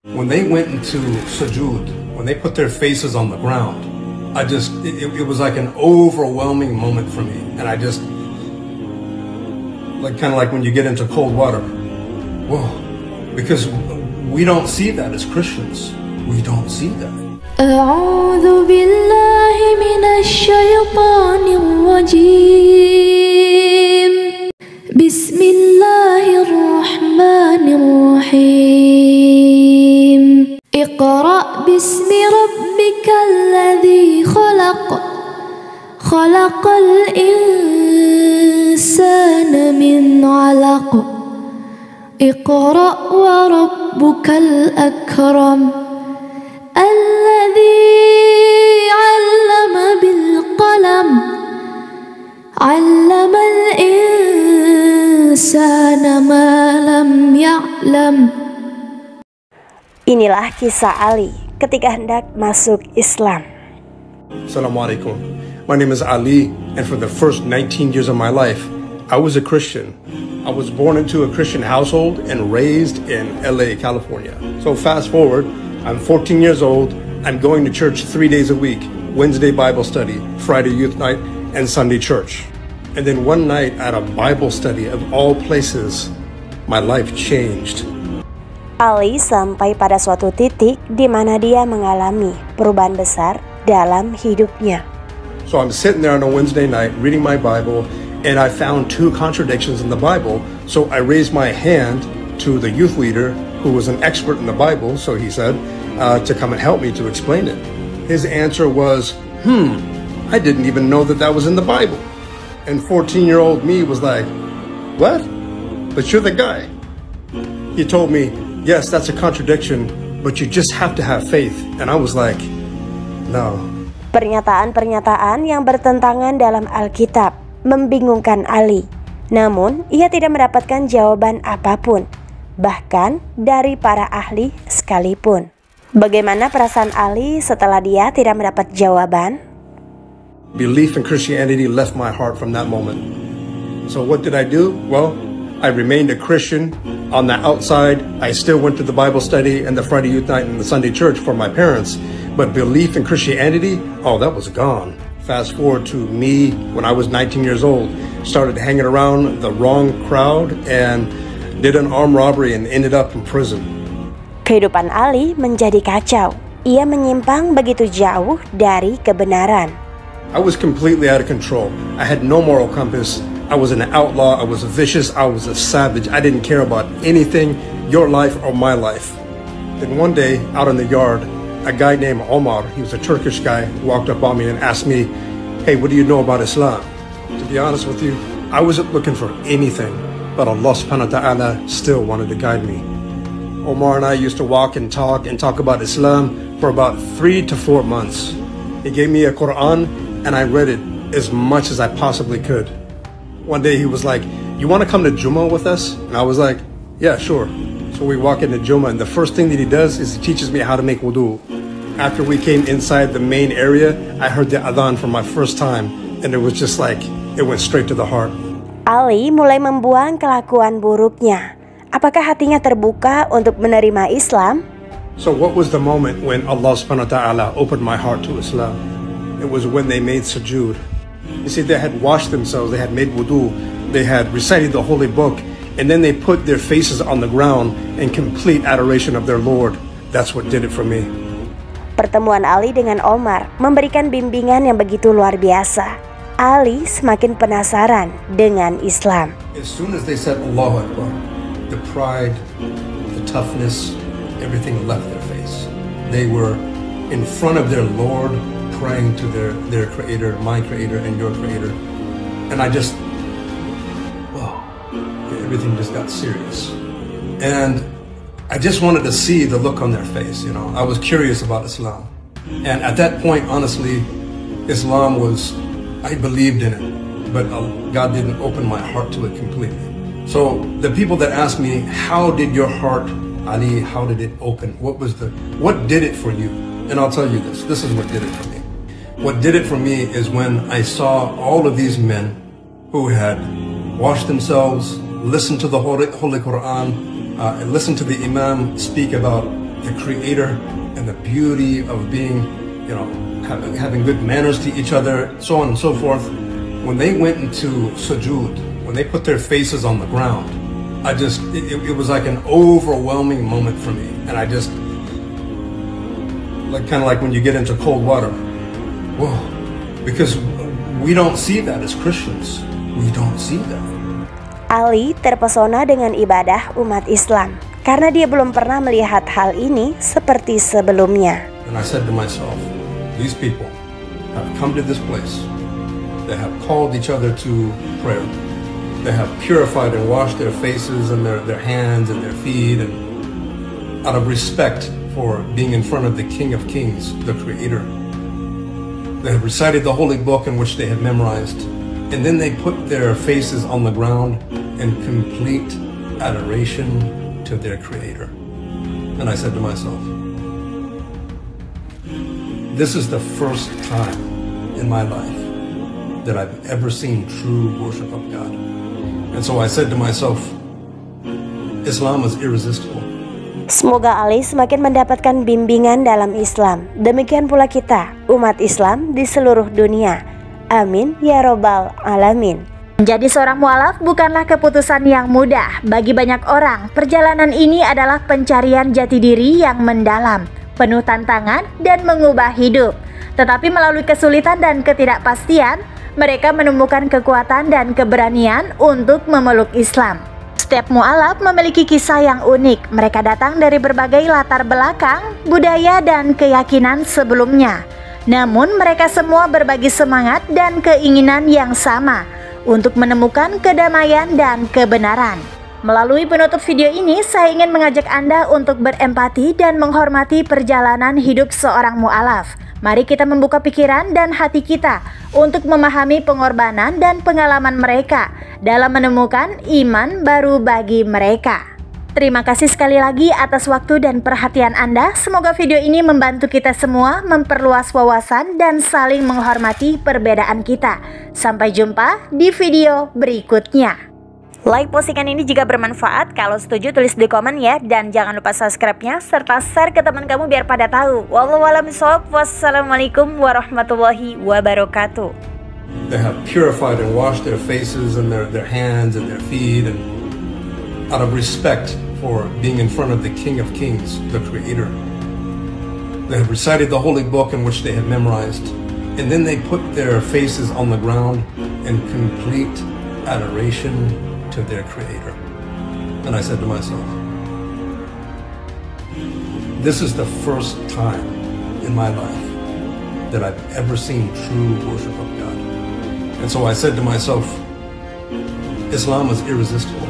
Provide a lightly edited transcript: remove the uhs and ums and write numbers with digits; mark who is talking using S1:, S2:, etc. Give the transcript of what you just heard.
S1: When they went into sujud, when they put their faces on the ground, it was like an overwhelming moment for me. And I just, kind of like when you get into cold water. Whoa. Because we don't see that as Christians. We don't see that.
S2: أعوذ بالله من الشيطان الرجيم بسم الله الرحمن الرحيم اقرأ باسم ربك الذي خلق الإنسان من علق اقرأ وربك الأكرم الذي علم بالقلم علم الإنسان ما لم يعلم.
S3: Inilah kisah Ali ketika hendak masuk Islam.
S1: Assalamualaikum. My name is Ali, and for the first 19 years of my life, I was a Christian. I was born into a Christian household and raised in LA, California. So fast forward, I'm 14 years old. I'm going to church 3 days a week, Wednesday Bible study, Friday youth night, and Sunday church. And then one night at a Bible study of all places, my life changed.
S3: Ali sampai pada suatu titik di mana dia mengalami perubahan besar dalam hidupnya.
S1: So I'm sitting there on a Wednesday night reading my Bible, and I found two contradictions in the Bible. So I raised my hand to the youth leader, who was an expert in the Bible, so he said, to come and help me to explain it. His answer was, I didn't even know that that was in the Bible. And 14-year-old me was like, what? But you're the guy. He told me, yes, that's a contradiction, but you just have to have faith. And I was like, no.
S3: Pernyataan-pernyataan yang bertentangan dalam Alkitab membingungkan Ali. Namun, ia tidak mendapatkan jawaban apapun, bahkan dari para ahli sekalipun. Bagaimana perasaan Ali setelah dia tidak mendapat jawaban?
S1: Belief in Christianity left my heart from that moment. So what did I do? Well, I remained a Christian. On the outside, I still went to the Bible study and the Friday youth night and the Sunday church for my parents. But belief in Christianity, that was gone. Fast forward to me when I was 19 years old, started hanging around the wrong crowd and did an armed robbery and ended up in prison.
S3: Kehidupan Ali menjadi kacau. Ia menyimpang begitu jauh dari kebenaran.
S1: I was completely out of control. I had no moral compass. I was an outlaw. I was vicious. I was a savage. I didn't care about anything, your life or my life. Then one day, out in the yard, a guy named Umar, he was a Turkish guy, walked up on me and asked me, hey, what do you know about Islam? To be honest with you, I wasn't looking for anything, but Allah subhanahu wa ta'ala still wanted to guide me. Umar and I used to walk and talk about Islam for about 3 to 4 months. He gave me a Quran and I read it as much as I possibly could. One day he was like, you want to come to Jummah with us? And I was like, yeah, sure. So we walk into Jummah and the first thing that he does is he teaches me how to make wudu. After we came inside the main area, I heard the adhan for my first time and it was just like, it went straight to the heart.
S3: Ali mulai membuang kelakuan buruknya. Apakah hatinya terbuka untuk menerima Islam?
S1: So what was the moment when Allah subhanahu wa ta'ala opened my heart to Islam? It was when they made sujud. You see, they had washed themselves, they had made wudu, they had recited the holy book, and then they put their faces on the ground in complete adoration of their Lord. That's what did it for me.
S3: Pertemuan Ali dengan Umar memberikan bimbingan yang begitu luar biasa. Ali semakin penasaran dengan Islam.
S1: As soon as they said Allahu Akbar, the pride, the toughness, everything left their face. They were in front of their Lord, praying to their Creator, my Creator and your Creator. And I just, everything just got serious. And I just wanted to see the look on their face, you know. I was curious about Islam. And at that point, honestly, Islam was, I believed in it, but God didn't open my heart to it completely. So the people that ask me, how did your heart, Ali, how did it open? What did it for you? And I'll tell you this is what did it for me. What did it for me is when I saw all of these men who had washed themselves, listened to the Holy Quran, and listened to the Imam speak about the Creator and the beauty of being, having good manners to each other, so on and so forth. When they went into sujud, when they put their faces on the ground, it was like an overwhelming moment for me. And I just, kind of like when you get into cold water. Whoa, because we don't see that as Christians. We don't see that.
S3: Ali terpesona dengan ibadah umat Islam karena dia belum pernah melihat hal ini seperti sebelumnya.
S1: And I said to myself, these people have come to this place. They have called each other to prayer. They have purified and washed their faces and their hands and their feet, and out of respect for being in front of the King of Kings, the Creator. They have recited the holy book in which they have memorized, and then they put their faces on the ground in complete adoration to their Creator. And I said to myself, this is the first time in my life that I've ever seen true worship of God. And so I said to myself, Islam is irresistible.
S3: Semoga Ali semakin mendapatkan bimbingan dalam Islam. Demikian pula kita, umat Islam di seluruh dunia. Amin ya robbal alamin.
S4: Menjadi seorang mualaf bukanlah keputusan yang mudah. Bagi banyak orang, perjalanan ini adalah pencarian jati diri yang mendalam, penuh tantangan dan mengubah hidup. Tetapi melalui kesulitan dan ketidakpastian, mereka menemukan kekuatan dan keberanian untuk memeluk Islam. Setiap mualaf memiliki kisah yang unik. Mereka datang dari berbagai latar belakang, budaya dan keyakinan sebelumnya. Namun mereka semua berbagi semangat dan keinginan yang sama untuk menemukan kedamaian dan kebenaran. Melalui penutup video ini, saya ingin mengajak Anda untuk berempati dan menghormati perjalanan hidup seorang mualaf. Mari kita membuka pikiran dan hati kita untuk memahami pengorbanan dan pengalaman mereka dalam menemukan iman baru bagi mereka. Terima kasih sekali lagi atas waktu dan perhatian Anda. Semoga video ini membantu kita semua memperluas wawasan dan saling menghormati perbedaan kita. Sampai jumpa di video berikutnya. Like postingan ini jika bermanfaat. Kalau setuju tulis di komen ya. Dan jangan lupa subscribe-nya serta share ke teman kamu biar pada tahu. Wallahu a'lam bishawab. Wassalamualaikum warahmatullahi wabarakatuh.
S1: They have purified and washed their faces and their hands and their feet, and out of respect for being in front of the King of Kings, the Creator. They have recited the holy book in which they have memorized, and then they put their faces on the ground in complete adoration to their Creator. And I said to myself, this is the first time in my life that I've ever seen true worship of God. And so I said to myself, Islam is irresistible.